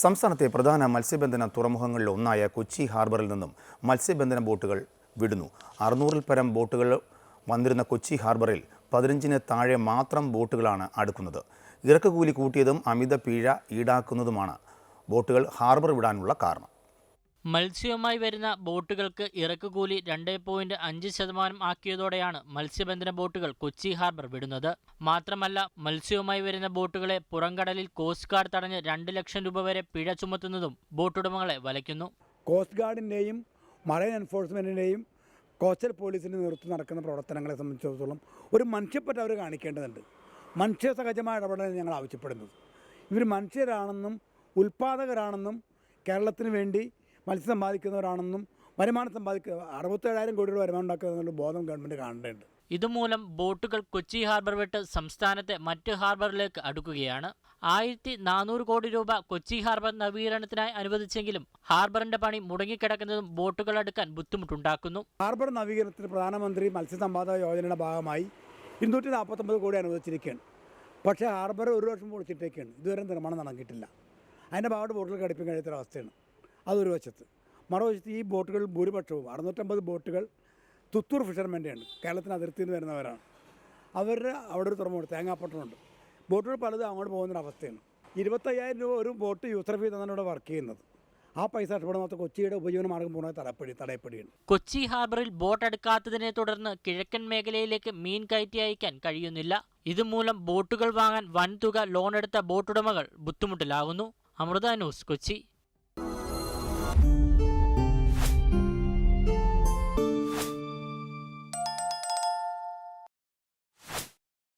സംസ്ഥാനത്തെ പ്രധാന മത്സ്യബന്ധന തുറമുഖങ്ങളിൽ ഒന്നായ കൊച്ചി ഹാർബറിൽ നിന്നും മത്സ്യബന്ധന ബോട്ടുകൾ വിടുന്നു. 600-ൽ പരം ബോട്ടുകൾ വന്നിരുന്ന കൊച്ചി ഹാർബറിൽ 15-ന് താഴെ മാത്രം ബോട്ടുകളാണ് അടുക്കുന്നത്. ഇറക്കുകൂലി കൂട്ടിയതും അമിത പിഴ ഈടാക്കുന്നതുമാണ് ബോട്ടുകൾ ഹാർബർ വിടാനുള്ള കാരണം. മത്സ്യവുമായി വരുന്ന ബോട്ടുകൾക്ക് ഇറക്കുകൂലി 2.5% ആക്കിയതോടെയാണ് മത്സ്യബന്ധന ബോട്ടുകൾ കൊച്ചി ഹാർബർ വിടുന്നത്. മാത്രമല്ല, മത്സ്യവുമായി വരുന്ന ബോട്ടുകളെ പുറംകടലിൽ കോസ്റ്റ് ഗാർഡ് തടഞ്ഞ് 2 ലക്ഷം രൂപ വരെ പിഴ ചുമത്തുന്നതും ബോട്ടുടമകളെ വലയ്ക്കുന്നു. കോസ്റ്റ് ഗാർഡിൻ്റെയും മറൈൻ എൻഫോഴ്സ്മെൻറ്റിൻ്റെയും കോസ്റ്റൽ പോലീസിൻ്റെ നേതൃത്വം നടക്കുന്ന പ്രവർത്തനങ്ങളെ സംബന്ധിച്ചിടത്തോളം ഒരു മനുഷ്യപ്പറ്റ അവർ കാണിക്കേണ്ടതുണ്ട്. മനുഷ്യ സഹജമായ ഇടപെടലാണ് ഞങ്ങൾ ആവശ്യപ്പെടുന്നത്. ഇവർ മനുഷ്യരാണെന്നും ഉൽപ്പാദകരാണെന്നും കേരളത്തിന് വേണ്ടി മത്സ്യം സമ്പാദിക്കുന്നവരാണെന്നും വരുമാനം 67,000 കോടി രൂപ വരുമാനം ഉണ്ടാക്കുന്ന ബോധം ഗവൺമെൻറ് കാണേണ്ടതുണ്ട്. ഇതുമൂലം ബോട്ടുകൾ കൊച്ചി ഹാർബർ വിട്ട് സംസ്ഥാനത്തെ മറ്റ് ഹാർബറിലേക്ക് അടുക്കുകയാണ്. 1,400 കോടി രൂപ കൊച്ചി ഹാർബർ നവീകരണത്തിനായി അനുവദിച്ചെങ്കിലും ഹാർബറിന്റെ പണി മുടങ്ങിക്കിടക്കുന്നതും ബോട്ടുകൾ അടുക്കാൻ ബുദ്ധിമുട്ടുണ്ടാക്കുന്നു. ഹാർബർ നവീകരണത്തിന് പ്രധാനമന്ത്രി മത്സ്യസമ്പാദക യോജനയുടെ ഭാഗമായി 249 കോടി അനുവദിച്ചിരിക്കുകയാണ്. പക്ഷേ ഹാർബർ 1 വർഷം പൊളിച്ചിട്ടേക്കാണ്. ഇതുവരെ നിർമ്മാണം നടന്നിട്ടില്ല. അതിൻ്റെ ഭാഗത്ത് ബോട്ടുകൾ ഘടിപ്പിക്കാൻ കഴിയാത്തൊരവസ്ഥയാണ്. അതൊരു വശത്ത്. മറുവശത്ത് ഈ ബോട്ടുകൾ ഭൂരിപക്ഷവും 650 ബോട്ടുകൾ തുത്തൂർ ഫിഷർമെൻ്റെയാണ്. കേരളത്തിന് അതിർത്തിയിൽ നിന്ന് വരുന്നവരാണ്. അവരുടെ അവിടെ ഒരു തുറമുണ്ട്, തേങ്ങാപ്പട്ടണമുണ്ട്. ബോട്ടുകൾ പലതും അങ്ങോട്ട് പോകുന്നൊരവസ്ഥയാണ്. 25,000 രൂപ ഒരു ബോട്ട് യൂസർ ഫീ തന്നാണ് ഇവിടെ വർക്ക് ചെയ്യുന്നത്. ആ പൈസ നഷ്ടപ്പെടുന്ന മാത്രം കൊച്ചിയുടെ ഉപജീവന മാർഗം പൂർണ്ണമായി തടയപ്പെടുകയാണ്. കൊച്ചി ഹാർബറിൽ ബോട്ട് അടുക്കാത്തതിനെ തുടർന്ന് കിഴക്കൻ മേഖലയിലേക്ക് മീൻ കയറ്റി അയക്കാൻ കഴിയുന്നില്ല. ഇതുമൂലം ബോട്ടുകൾ വാങ്ങാൻ വൻതുക ലോൺ എടുത്ത ബോട്ടുടമകൾ ബുദ്ധിമുട്ടിലാകുന്നു. അമൃത ന്യൂസ്, കൊച്ചി.